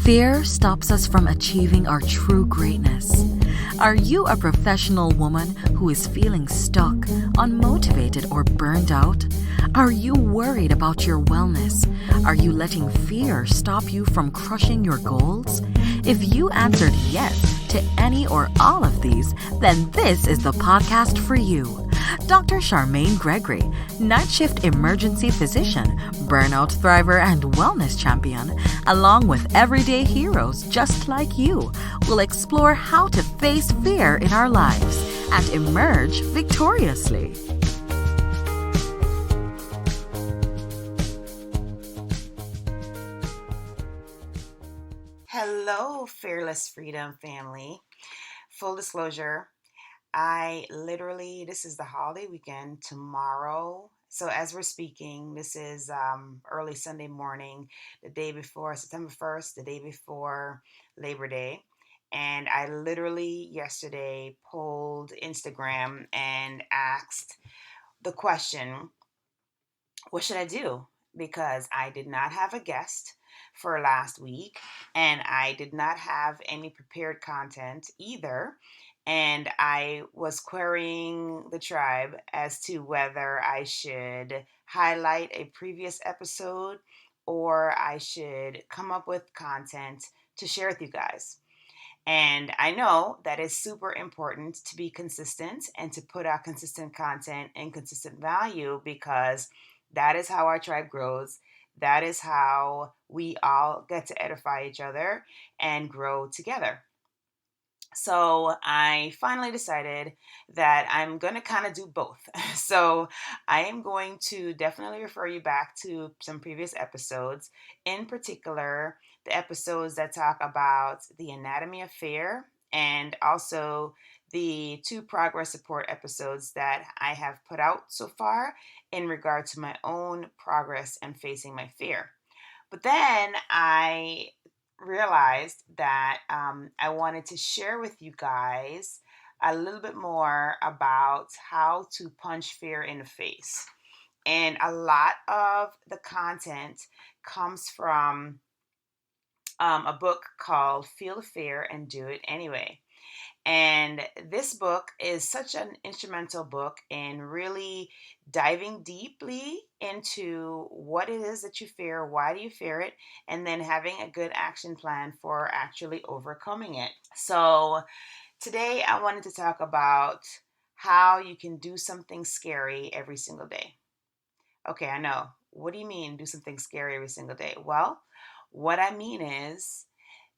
Fear stops us from achieving our true greatness. Are you a professional woman who is feeling stuck, unmotivated, or burned out? Are you worried about your wellness? Are you letting fear stop you from crushing your goals? If you answered yes to any or all of these, then this is the podcast for you. Dr. Charmaine Gregory, Nightshift emergency physician, burnout thriver, and wellness champion, along with everyday heroes just like you, will explore how to face fear in our lives and emerge victoriously. Hello, Fearless Freedom family. Full disclosure, this is the holiday weekend tomorrow. So as we're speaking, this is early Sunday morning, the day before September 1st, the day before Labor Day. And I literally yesterday polled Instagram and asked the question, what should I do? Because I did not have a guest for last week and I did not have any prepared content either. And I was querying the tribe as to whether I should highlight a previous episode or I should come up with content to share with you guys. And I know that it's super important to be consistent and to put out consistent content and consistent value because that is how our tribe grows. That is how we all get to edify each other and grow together. So I finally decided that I'm going to kind of do both. So I am going to definitely refer you back to some previous episodes, in particular, the episodes that talk about the anatomy of fear and also the 2 progress support episodes that I have put out so far in regard to my own progress and facing my fear. But then I realized that I wanted to share with you guys a little bit more about how to punch fear in the face. And a lot of the content comes from a book called Feel the Fear and Do It Anyway. And this book is such an instrumental book in really diving deeply into what it is that you fear, why do you fear it, and then having a good action plan for actually overcoming it. So today I wanted to talk about how you can do something scary every single day. Okay, I know. What do you mean do something scary every single day? Well, what I mean is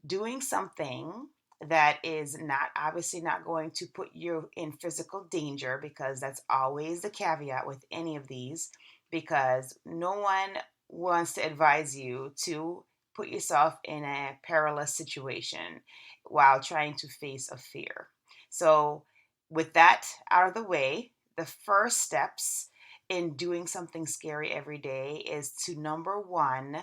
doing something that is obviously not going to put you in physical danger, because that's always the caveat with any of these, because no one wants to advise you to put yourself in a perilous situation while trying to face a fear. So with that out of the way, the first steps in doing something scary every day is to, number 1,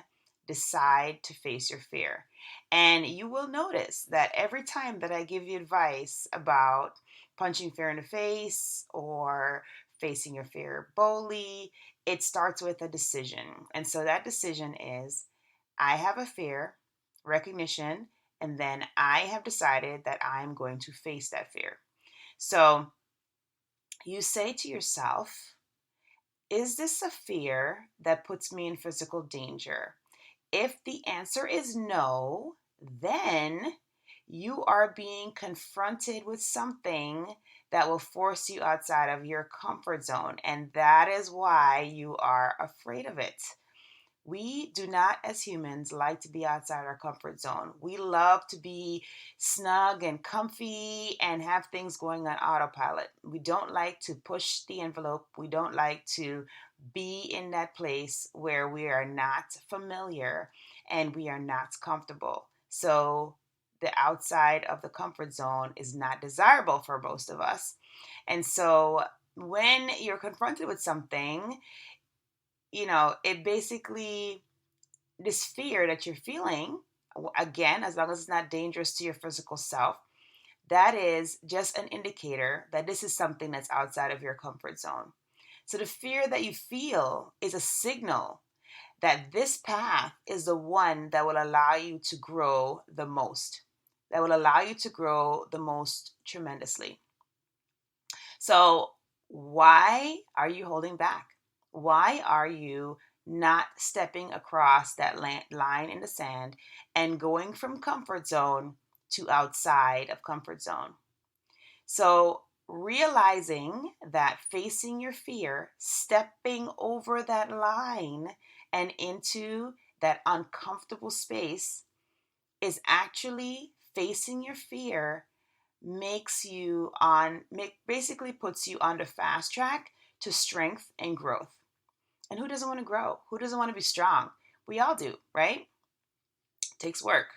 decide to face your fear. And you will notice that every time that I give you advice about punching fear in the face or facing your fear boldly, it starts with a decision. And so that decision is, I have a fear, recognition, and then I have decided that I am going to face that fear. So you say to yourself, is this a fear that puts me in physical danger? If the answer is no, then you are being confronted with something that will force you outside of your comfort zone. And that is why you are afraid of it. We do not, as humans, like to be outside our comfort zone. We love to be snug and comfy and have things going on autopilot. We don't like to push the envelope. We don't like to be in that place where we are not familiar and we are not comfortable. So the outside of the comfort zone is not desirable for most of us. And so when you're confronted with something, it basically, this fear that you're feeling, again, as long as it's not dangerous to your physical self, that is just an indicator that this is something that's outside of your comfort zone. So the fear that you feel is a signal that this path is the one that will allow you to grow the most, that will allow you to grow the most tremendously. So, why are you holding back? Why are you not stepping across that line in the sand and going from comfort zone to outside of comfort zone? So, realizing that facing your fear, stepping over that line and into that uncomfortable space is actually facing your fear basically puts you on the fast track to strength and growth. And who doesn't want to grow? Who doesn't want to be strong? We all do, right? It takes work,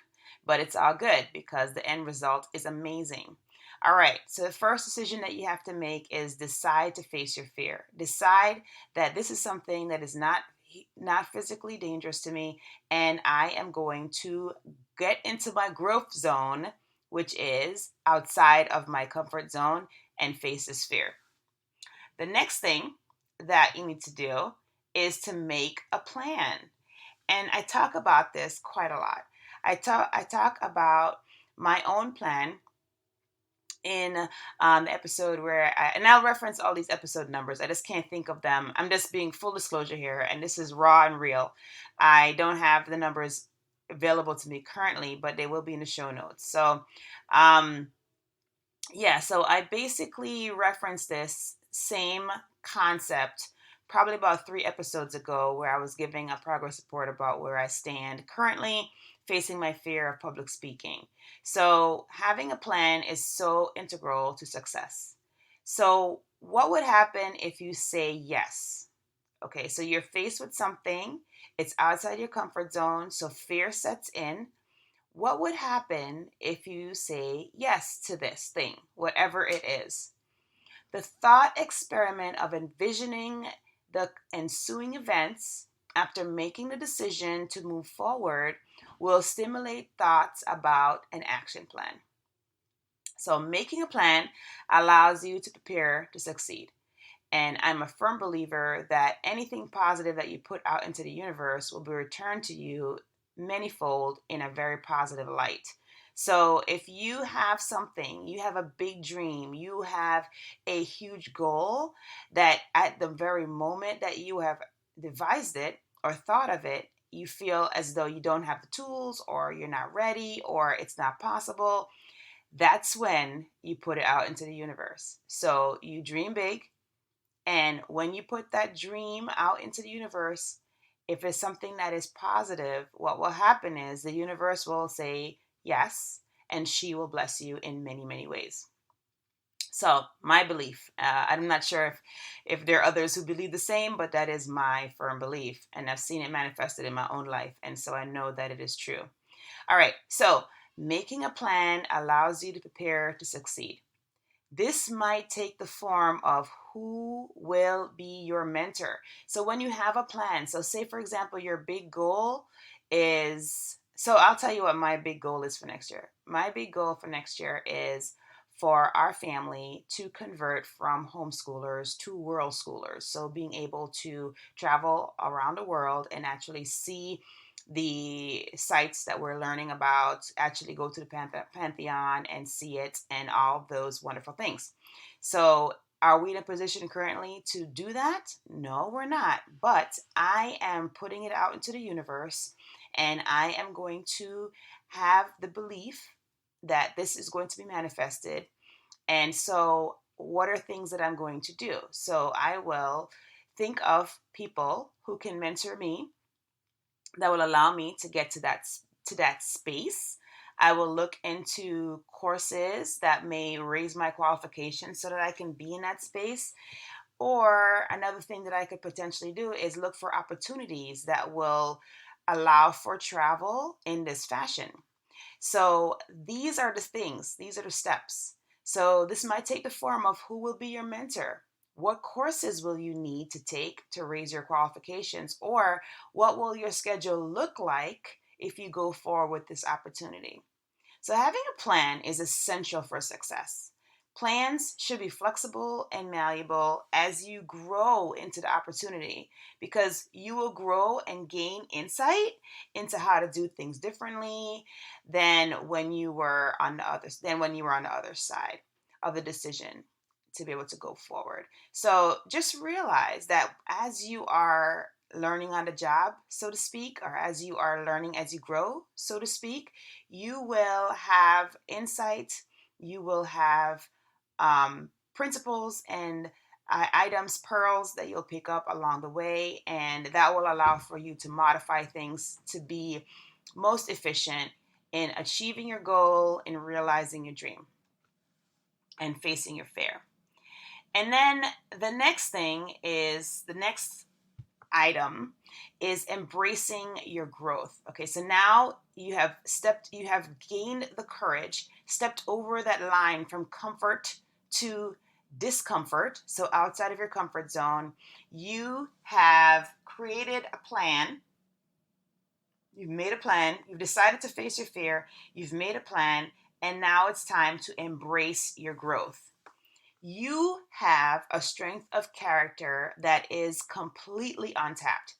but it's all good because the end result is amazing. All right, so the first decision that you have to make is decide to face your fear. Decide that this is something that is not physically dangerous to me, and I am going to get into my growth zone, which is outside of my comfort zone, and face this fear. The next thing that you need to do is to make a plan. And I talk about this quite a lot. I talk about my own plan in the episode and I'll reference all these episode numbers. I just can't think of them. I'm just being full disclosure here, and this is raw and real. I don't have the numbers available to me currently, but they will be in the show notes. So, so I basically referenced this same concept probably about 3 episodes ago, where I was giving a progress report about where I stand currently facing my fear of public speaking. So having a plan is so integral to success. So what would happen if you say yes? Okay, so you're faced with something, it's outside your comfort zone, so fear sets in. What would happen if you say yes to this thing, whatever it is? The thought experiment of envisioning the ensuing events after making the decision to move forward will stimulate thoughts about an action plan. So, making a plan allows you to prepare to succeed. And I'm a firm believer that anything positive that you put out into the universe will be returned to you manyfold in a very positive light. So if you have something, you have a big dream, you have a huge goal that at the very moment that you have devised it or thought of it, you feel as though you don't have the tools or you're not ready or it's not possible, that's when you put it out into the universe. So you dream big, and when you put that dream out into the universe, if it's something that is positive, what will happen is the universe will say yes, and she will bless you in many, many ways. So my belief, I'm not sure if there are others who believe the same, but that is my firm belief. And I've seen it manifested in my own life. And so I know that it is true. All right. So making a plan allows you to prepare to succeed. This might take the form of who will be your mentor. So when you have a plan, so say for example, your big goal is, so I'll tell you what my big goal is for next year. My big goal for next year is for our family to convert from homeschoolers to world schoolers. So being able to travel around the world and actually see the sites that we're learning about, actually go to the Pantheon and see it and all those wonderful things. So are we in a position currently to do that? No, we're not. But I am putting it out into the universe, and I am going to have the belief that this is going to be manifested. And so what are things that I'm going to do? So I will think of people who can mentor me, that will allow me to get to that space. I will look into courses that may raise my qualifications so that I can be in that space. Or another thing that I could potentially do is look for opportunities that will allow for travel in this fashion. So these are the things, these are the steps. So this might take the form of who will be your mentor. What courses will you need to take to raise your qualifications? Or what will your schedule look like if you go forward with this opportunity? So having a plan is essential for success. Plans should be flexible and malleable as you grow into the opportunity, because you will grow and gain insight into how to do things differently than when you were on the other side of the decision to be able to go forward. So just realize that as you are learning on the job, so to speak, or as you are learning as you grow, so to speak, you will have insight, you will have principles and items, pearls that you'll pick up along the way, and that will allow for you to modify things to be most efficient in achieving your goal, in realizing your dream, and facing your fear. And then the next item is embracing your growth. Okay, so now you have gained the courage, stepped over that line from comfort to discomfort, so outside of your comfort zone. You have created a plan. You've made a plan. You've decided to face your fear. You've made a plan, and now it's time to embrace your growth. You have a strength of character that is completely untapped.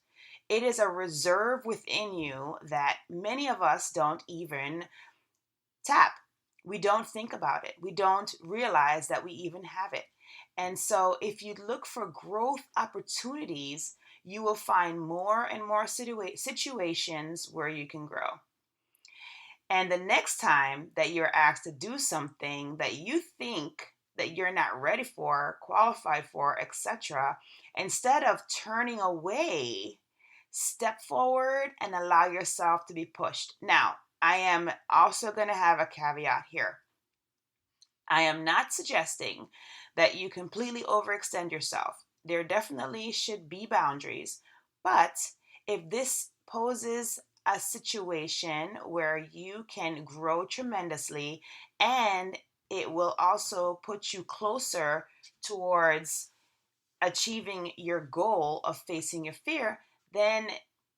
It is a reserve within you that many of us don't even tap. We don't think about it. We don't realize that we even have it. And so, if you look for growth opportunities, you will find more and more situations where you can grow. And the next time that you're asked to do something that you think that you're not ready for, qualified for, etc., instead of turning away, step forward and allow yourself to be pushed. Now, I am also going to have a caveat here. I am not suggesting that you completely overextend yourself. There definitely should be boundaries, but if this poses a situation where you can grow tremendously and it will also put you closer towards achieving your goal of facing your fear, then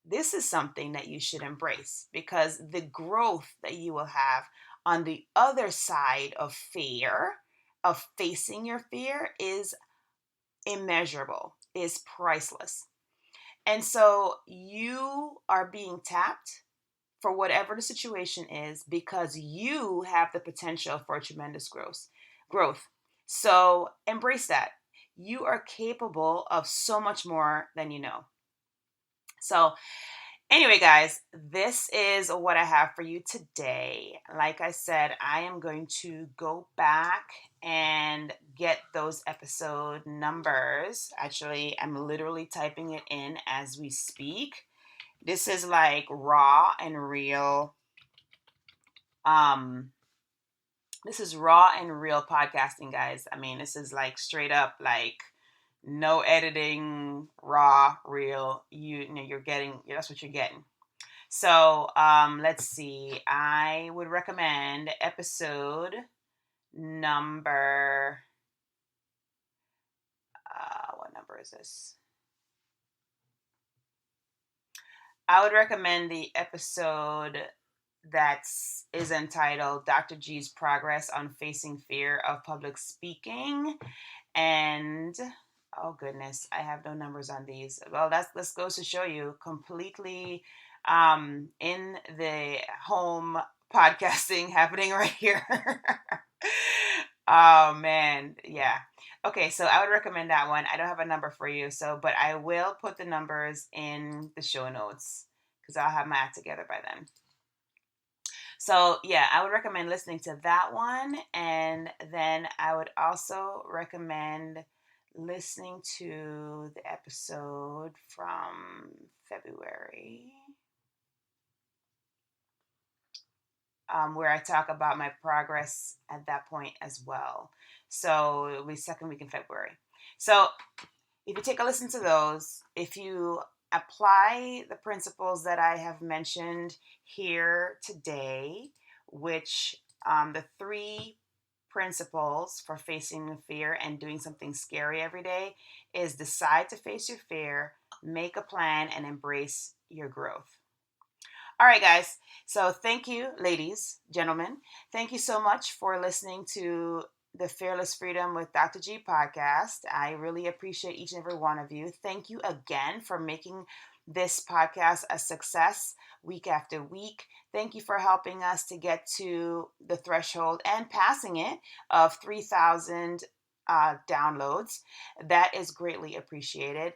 this is something that you should embrace, because the growth that you will have on the other side of fear, of facing your fear, is immeasurable, is priceless. And so you are being tapped for whatever the situation is, because you have the potential for tremendous growth. So embrace that. You are capable of so much more than you know. So anyway, guys, this is what I have for you today. Like I said, I am going to go back and get those episode numbers. Actually, I'm literally typing it in as we speak. This is like raw and real. This is raw and real podcasting, guys. I mean, this is like straight up, like no editing, raw, real. You're getting. That's what you're getting. So let's see. I would recommend episode number. What number is this? I would recommend the episode that is entitled Dr. G's Progress on Facing Fear of Public Speaking. And oh goodness, I have no numbers on these. Well, this goes to show you completely in the home podcasting happening right here. Oh man, yeah. Okay, so I would recommend that one. I don't have a number for you, but I will put the numbers in the show notes because I'll have my act together by then. So yeah, I would recommend listening to that one, and then I would also recommend listening to the episode from February, where I talk about my progress at that point as well. So it'll be second week in February. So if you take a listen to those, if you apply the principles that I have mentioned here today, which the 3 principles for facing fear and doing something scary every day is decide to face your fear, make a plan, and embrace your growth. All right, guys. So thank you, ladies, gentlemen. Thank you so much for listening to the Fearless Freedom with Dr. G podcast. I really appreciate each and every one of you. Thank you again for making this podcast a success week after week. Thank you for helping us to get to the threshold and passing it of 3,000 downloads. That is greatly appreciated.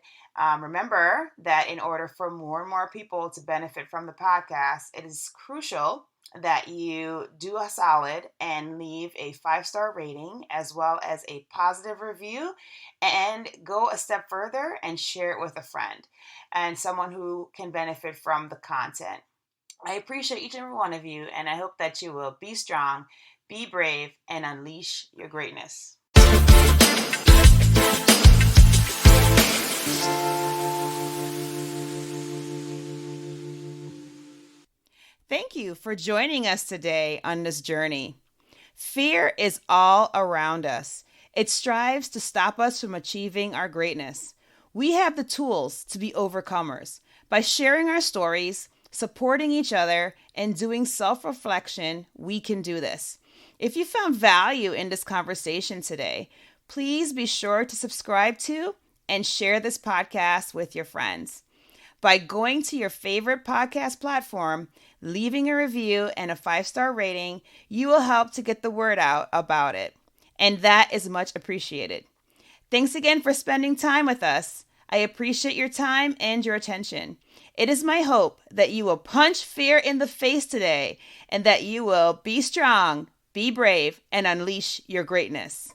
Remember that in order for more and more people to benefit from the podcast, it is crucial that you do a solid and leave a 5-star rating as well as a positive review, and go a step further and share it with a friend and someone who can benefit from the content. I appreciate each and every one of you, and I hope that you will be strong, be brave, and unleash your greatness. Thank you for joining us today on this journey. Fear is all around us. It strives to stop us from achieving our greatness. We have the tools to be overcomers. By sharing our stories, supporting each other, and doing self-reflection, we can do this. If you found value in this conversation today, please be sure to subscribe to and share this podcast with your friends. By going to your favorite podcast platform, leaving a review and a 5-star rating, you will help to get the word out about it. And that is much appreciated. Thanks again for spending time with us. I appreciate your time and your attention. It is my hope that you will punch fear in the face today and that you will be strong, be brave, and unleash your greatness.